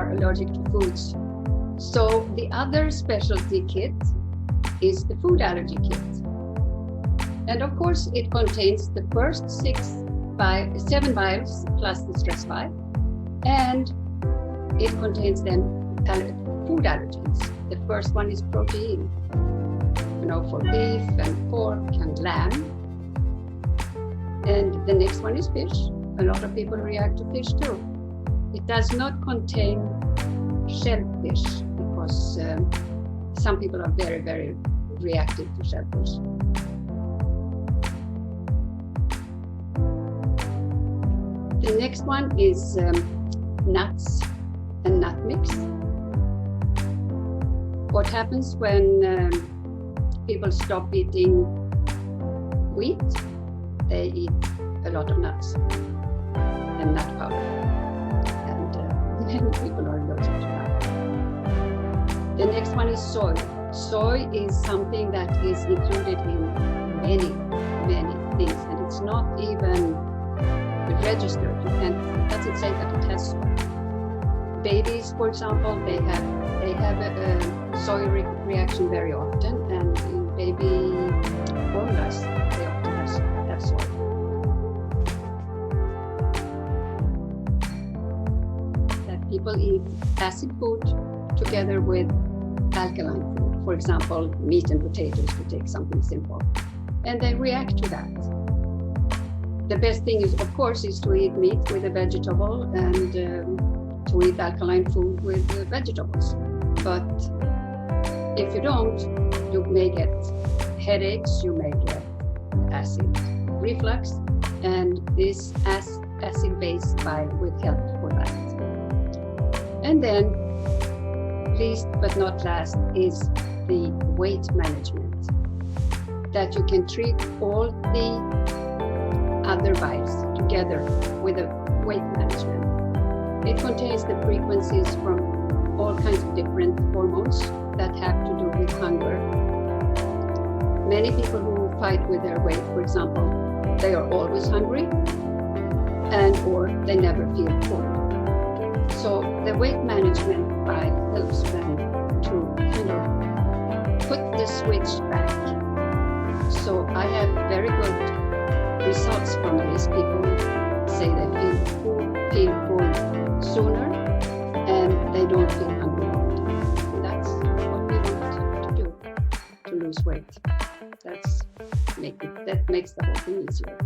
are allergic to foods. So the other specialty kit is the Food Allergy Kit. And of course, it contains the first 7 vials plus the stress vial. And it contains then food allergens. The first one is protein, for beef and pork and lamb. And the next one is fish. A lot of people react to fish too. It does not contain shellfish because some people are very, very reactive to shellfish. The next one is nuts and nut mix. What happens when people stop eating wheat? They eat a lot of nuts and nut powder. And many people are allergic to that. The next one is soy. Soy is something that is included in many, many things, and it's not even registered. It doesn't say that it has soy. Babies, for example, they have a soy reaction very often, and in baby formulas, they often have soy. That people eat acid food together with alkaline food, for example, meat and potatoes, to take something simple, and they react to that. The best thing is, of course, is to eat meat with a vegetable and to eat alkaline food with vegetables. But if you don't, you may get headaches, you may get acid reflux, and this acid-based vial will help for that. And then, least but not last, is the weight management. That you can treat all the other vials together with a weight management. It contains the frequencies from all kinds of different hormones that have to do with hunger. Many people who fight with their weight, for example, they are always hungry or they never feel full. So the weight management vial helps them to put the switch back. So I have very good results from this. People say they feel full sooner and they don't feel hungry all the time. And that's what we want to do to lose weight. That makes the whole thing easier.